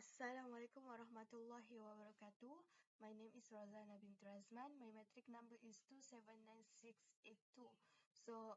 Assalamualaikum warahmatullahi wabarakatuh. My name is Rozana bint Razman. My metric number is 279682. So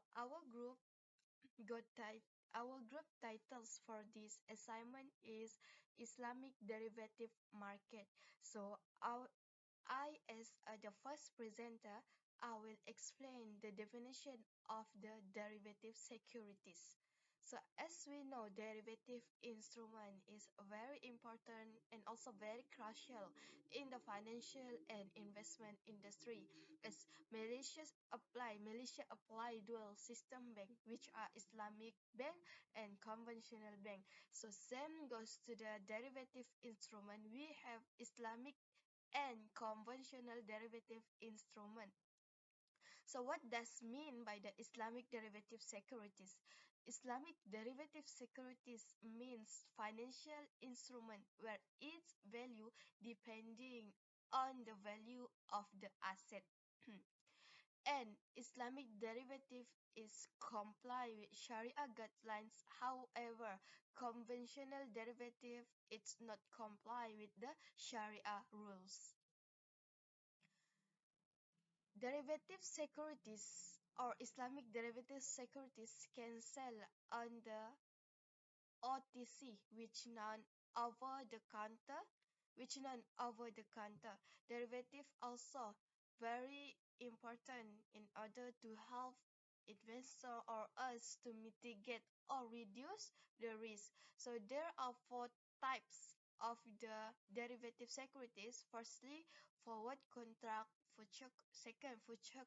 got tit- our group titles for this assignment is Islamic Derivative Market. So as the first presenter, I will explain the definition of the derivative securities. So as we know, derivative instrument is very important and also very crucial in the financial and investment industry, as Malaysia apply dual system bank, which are Islamic bank and conventional bank. So same goes to the derivative instrument. We have Islamic and conventional derivative instrument. So what does mean by the Islamic derivative securities? Islamic derivative securities means financial instrument where its value depending on the value of the asset. And Islamic derivative is comply with Sharia guidelines. However, conventional derivative it's not comply with the Sharia rules. Derivative securities or Islamic derivative securities can sell on the OTC, which non over the counter. Derivative also very important in order to help investor or us to mitigate or reduce the risk. So there are four types of the derivative securities. Firstly, forward contract, future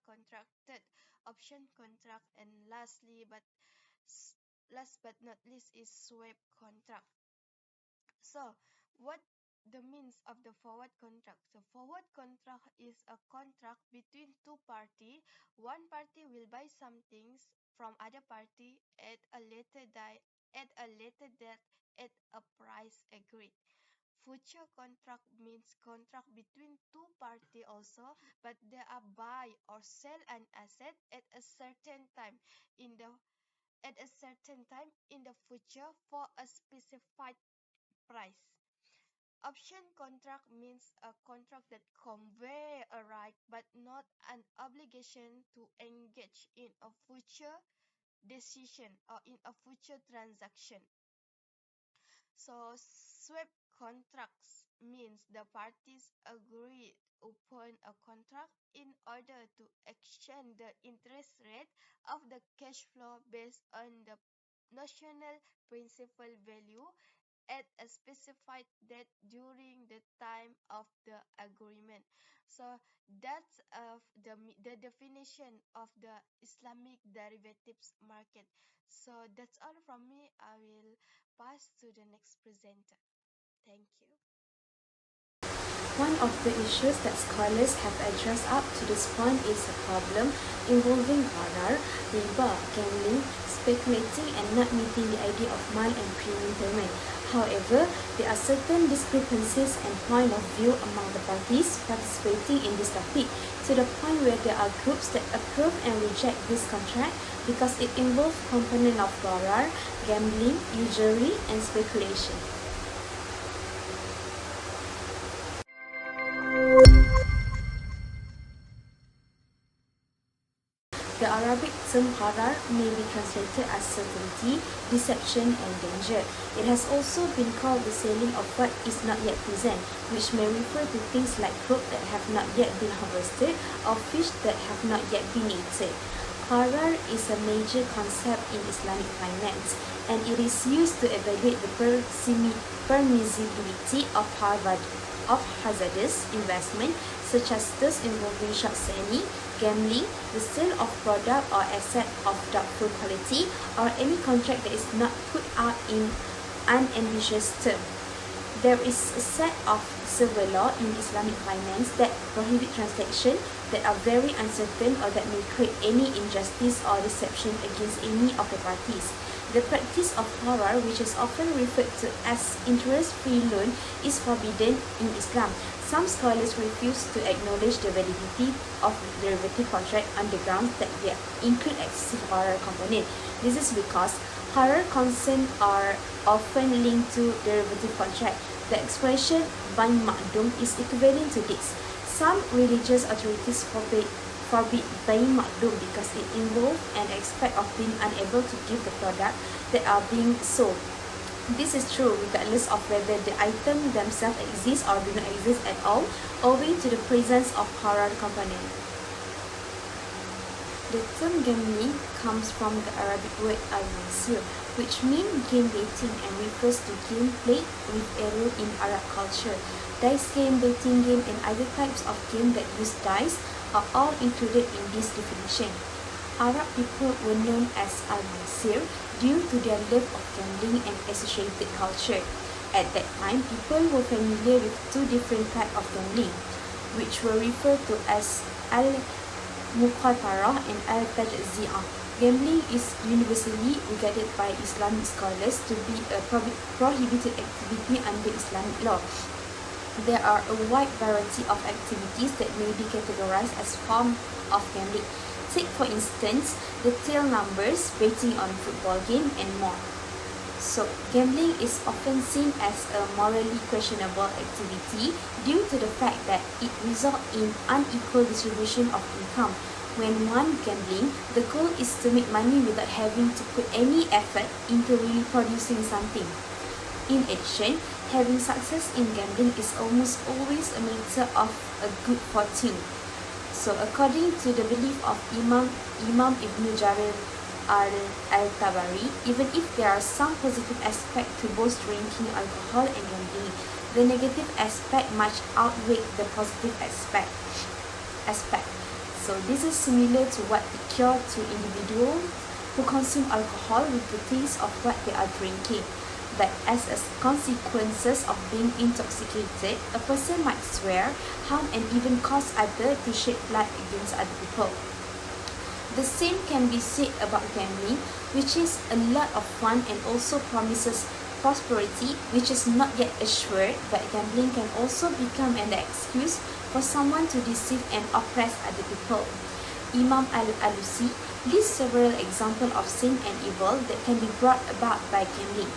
contracted, option contract, and last but not least is swap contract. So, what the means of the forward contract? So, forward contract is a contract between two parties. One party will buy some things from other party at a later date at a price agreed. Future contract means contract between two parties also, but they are buy or sell an asset in the at a certain time in the future for a specified price. Option contract means a contract that convey a right but not an obligation to engage in a future decision or in a future transaction. So swap contracts means the parties agree upon a contract in order to exchange the interest rate of the cash flow based on the notional principal value at a specified date during the time of the agreement. So that's the definition of the Islamic derivatives market. So that's all from me. I will pass to the next presenter. Thank you. One of the issues that scholars have addressed up to this point is a problem involving gharar, riba, gambling, speculating and not meeting the idea of mal and premium payment. However, there are certain discrepancies and point of view among the parties participating in this topic, to the point where there are groups that approve and reject this contract because it involves component of gharar, gambling, usury and speculation. The Arabic term gharar may be translated as certainty, deception, and danger. It has also been called the selling of what is not yet present, which may refer to things like crop that have not yet been harvested or fish that have not yet been eaten. Gharar is a major concept in Islamic finance, and it is used to evaluate the permissibility of hazardous investment, such as those involving short selling, gambling, the sale of product or asset of doubtful quality, or any contract that is not put out in unambiguous term. There is a set of civil law in Islamic finance that prohibit transactions that are very uncertain or that may create any injustice or deception against any of the parties. The practice of gharar, which is often referred to as interest-free loan, is forbidden in Islam. Some scholars refuse to acknowledge the validity of derivative contract on the grounds that they include excessive gharar component. This is because gharar concerns are often linked to derivative contract. The expression bain makdum is equivalent to this. Some religious authorities forbid bain makdum because it involves an aspect of being unable to give the product that are being sold. This is true regardless of whether the item themselves exist or do not exist at all, owing to the presence of haram component. The term gambling comes from the Arabic word al-masir, which means game betting and refers to game played with arrow in Arab culture. Dice game, betting game, and other types of game that use dice are all included in this definition. Arab people were known as al-masir due to their love of gambling and associated culture. At that time, people were familiar with two different types of gambling, which were referred to as al-muqatarah and al-tajzi'ah. Gambling is universally regarded by Islamic scholars to be a prohibited activity under Islamic law. There are a wide variety of activities that may be categorized as forms of gambling. Take for instance the tail numbers, betting on football game, and more. So, gambling is often seen as a morally questionable activity due to the fact that it results in unequal distribution of income. When one gambling, the goal is to make money without having to put any effort into really producing something. In addition, having success in gambling is almost always a matter of a good fortune. So, according to the belief of Imam Ibn Jarir al-Tabari, even if there are some positive aspects to both drinking alcohol and gambling, the negative aspect much outweigh the positive aspect. So this is similar to what occurs to individuals who consume alcohol with the taste of what they are drinking. But as a consequences of being intoxicated, a person might swear, harm, and even cause others to shed blood against other people. The same can be said about gambling, which is a lot of fun and also promises prosperity, which is not yet assured, but gambling can also become an excuse for someone to deceive and oppress other people. Imam al-Alusi lists several examples of sin and evil that can be brought about by gambling.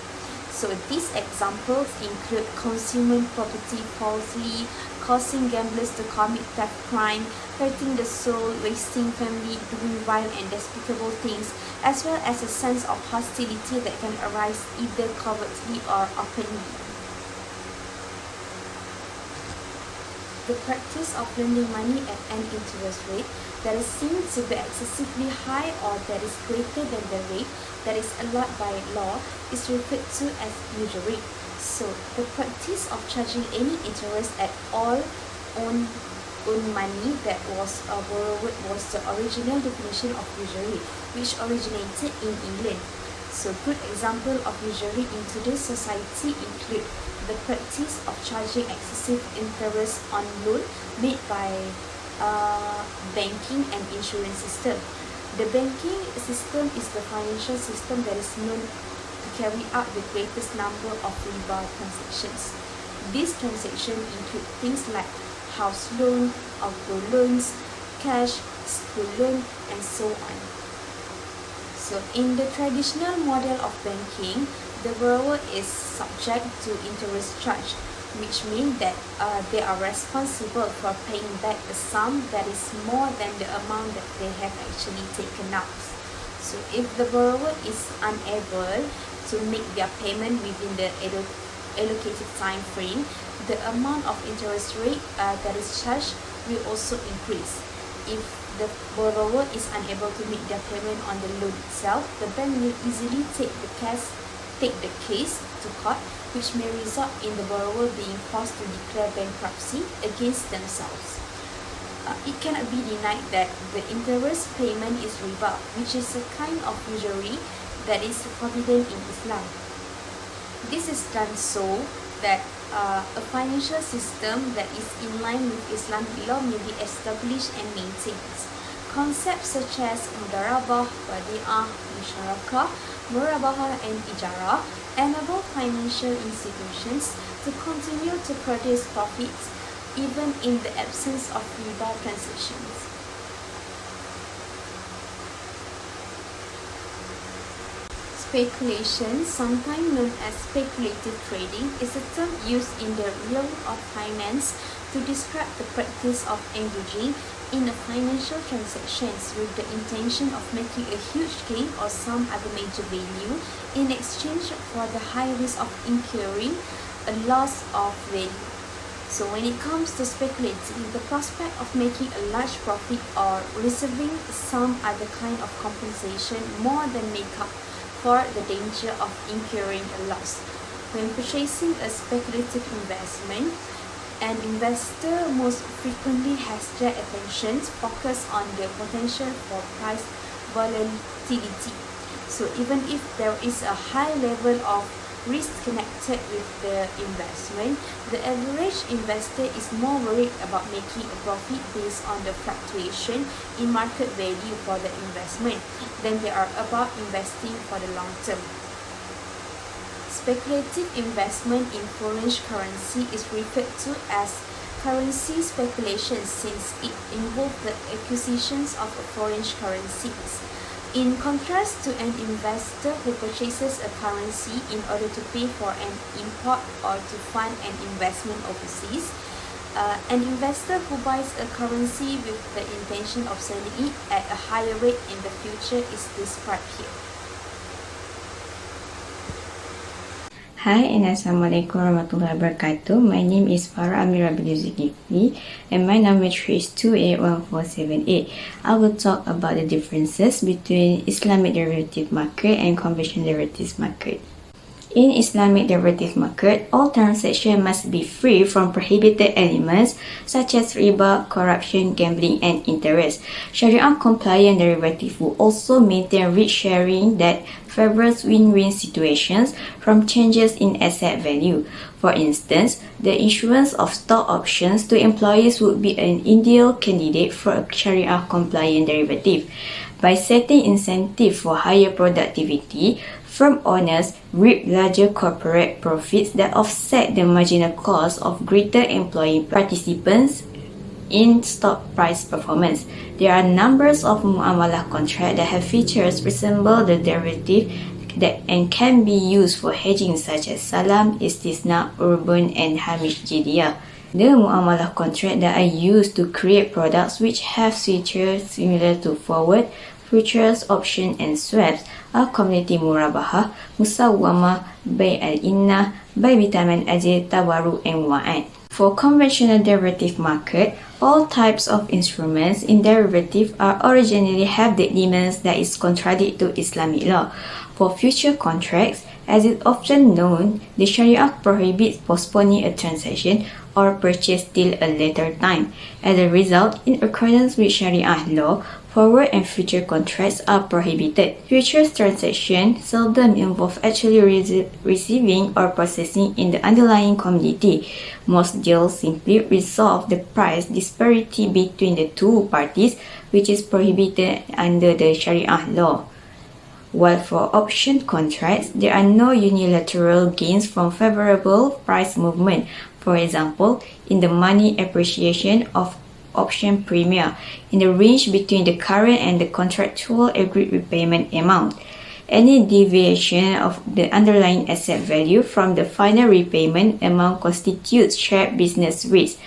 So these examples include consuming property falsely, causing gamblers to commit theft crime, hurting the soul, wasting family, doing vile and despicable things, as well as a sense of hostility that can arise either covertly or openly. The practice of lending money at an interest rate that is seen to be excessively high or that is greater than the rate that is allowed by law is referred to as usury. So, the practice of charging any interest at all on money that was borrowed was the original definition of usury, which originated in England. So, good example of usury in today's society include the practice of charging excessive interest on loan made by banking and insurance system. The banking system is the financial system that is known to carry out the greatest number of riba transactions. These transactions include things like house loan, auto loans, cash, school loan, and so on. So, in the traditional model of banking, the borrower is subject to interest charge, which means that they are responsible for paying back a sum that is more than the amount that they have actually taken out. So if the borrower is unable to make their payment within the allocated time frame, the amount of interest rate that is charged will also increase. If the borrower is unable to make their payment on the loan itself, the bank will easily take the case to court, which may result in the borrower being forced to declare bankruptcy against themselves. It cannot be denied that the interest payment is riba, which is a kind of usury that is forbidden in Islam. This is done so that a financial system that is in line with Islamic law may be established and maintained. Concepts such as mudarabah, wadi'ah, musyarakah, murabahah, and ijarah enable financial institutions to continue to produce profits even in the absence of riba transactions. Speculation, sometimes known as speculative trading, is a term used in the realm of finance to describe the practice of engaging in a financial transactions with the intention of making a huge gain or some other major value in exchange for the high risk of incurring a loss of value. So when it comes to speculating, the prospect of making a large profit or receiving some other kind of compensation more than make up for the danger of incurring a loss. When purchasing a speculative investment, an investor most frequently has their attention focused on the potential for price volatility. So even if there is a high level of risk connected with the investment, the average investor is more worried about making a profit based on the fluctuation in market value for the investment than they are about investing for the long term. Speculative investment in foreign currency is referred to as currency speculation since it involves the acquisitions of foreign currencies. In contrast to an investor who purchases a currency in order to pay for an import or to fund an investment overseas, an investor who buys a currency with the intention of selling it at a higher rate in the future is described here. Hi and Assalamualaikum warahmatullahi wabarakatuh. My name is Farah Amira Binti Zulkifli and my number is 281478. I will talk about the differences between Islamic derivative market and conventional derivatives market. In Islamic derivative market, all transactions must be free from prohibited elements such as riba, corruption, gambling, and interest. Sharia-compliant derivative will also maintain risk sharing that favors win-win situations from changes in asset value. For instance, the issuance of stock options to employees would be an ideal candidate for a Sharia-compliant derivative. By setting incentive for higher productivity, firm owners reap larger corporate profits that offset the marginal cost of greater employee participants in stock price performance. There are numbers of muamalah contracts that have features resemble the derivative and can be used for hedging such as salam, istisna, urban, and hamish jidiyah. The muamalah contract that are used to create products which have features similar to forward, futures, option, and swaps are commodity murabahah, musawwamah, bay al-inna, bay bitaman ajil, tawaru, and wa'ad. For conventional derivative market, all types of instruments in derivative are originally have the elements that is contrary to Islamic law. For future contracts, as is often known, the Sharia prohibits postponing a transaction or purchase till a later time. As a result, in accordance with Sharia law, forward and future contracts are prohibited. Futures transactions seldom involve actually receiving or processing in the underlying commodity. Most deals simply resolve the price disparity between the two parties, which is prohibited under the Sharia law. While for option contracts, there are no unilateral gains from favorable price movement. For example, in the money appreciation of option premium in the range between the current and the contractual agreed repayment amount. Any deviation of the underlying asset value from the final repayment amount constitutes shared business risk,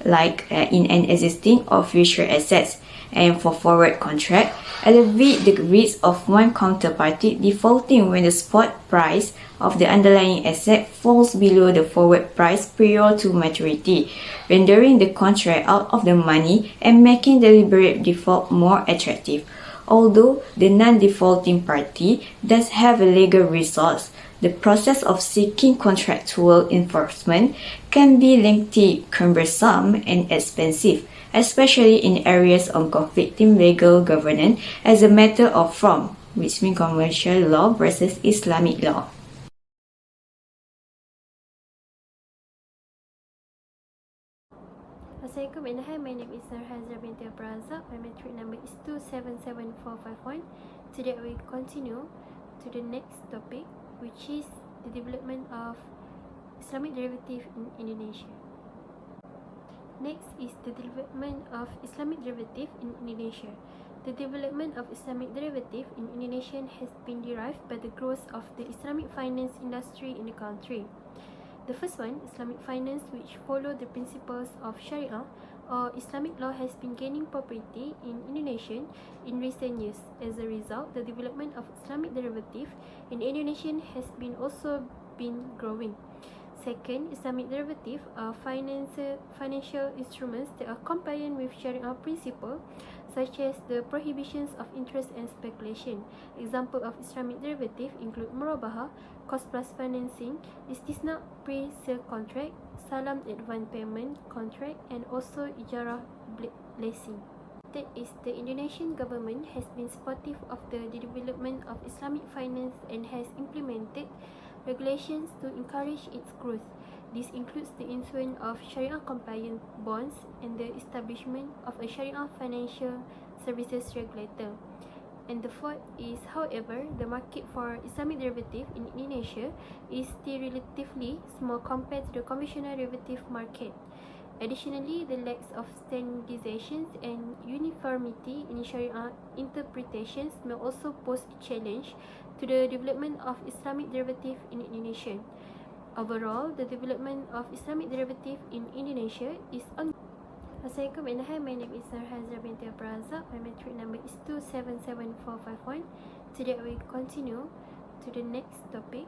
like in an existing or future assets. And for forward contract, elevate the risk of one counterparty defaulting when the spot price of the underlying asset falls below the forward price prior to maturity, rendering the contract out of the money and making deliberate default more attractive. Although the non-defaulting party does have a legal resource, the process of seeking contractual enforcement can be lengthy, cumbersome, and expensive, especially in areas of conflicting legal governance as a matter of form, which means commercial law versus Islamic law. Assalamualaikum and hi, my name is Narhazra binti Abrazak. My metric number is 2774451. Today I will continue to the next topic, which is the development of Islamic derivative in Indonesia. Next is the development of Islamic derivative in Indonesia. The development of Islamic derivative in Indonesia has been derived by the growth of the Islamic finance industry in the country. The first one, Islamic finance, which follow the principles of Sharia or Islamic law, has been gaining popularity in Indonesia in recent years. As a result, the development of Islamic derivative in Indonesia has also been growing. Second, Islamic derivative are financial instruments that are compliant with Sharia principle, such as the prohibitions of interest and speculation. Example of Islamic derivative include murabaha, cost plus financing, istisna pre-sale contract, salam advance payment contract, and also ijarah leasing. That is, the Indonesian government has been supportive of the development of Islamic finance and has implemented regulations to encourage its growth. This includes the issuance of Sharia-compliant bonds and the establishment of a Sharia financial services regulator. And the fourth is, however, the market for Islamic derivative in Indonesia is still relatively small compared to the conventional derivative market. Additionally, the lack of standardizations and uniformity in Sharia interpretations may also pose a challenge to the development of Islamic derivative in Indonesia. Overall, the development of Islamic derivative in Indonesia is ongoing. Assalamualaikum and hi, my name is Hazra binti Abrazak. My matric number is 277451. Today we continue to the next topic,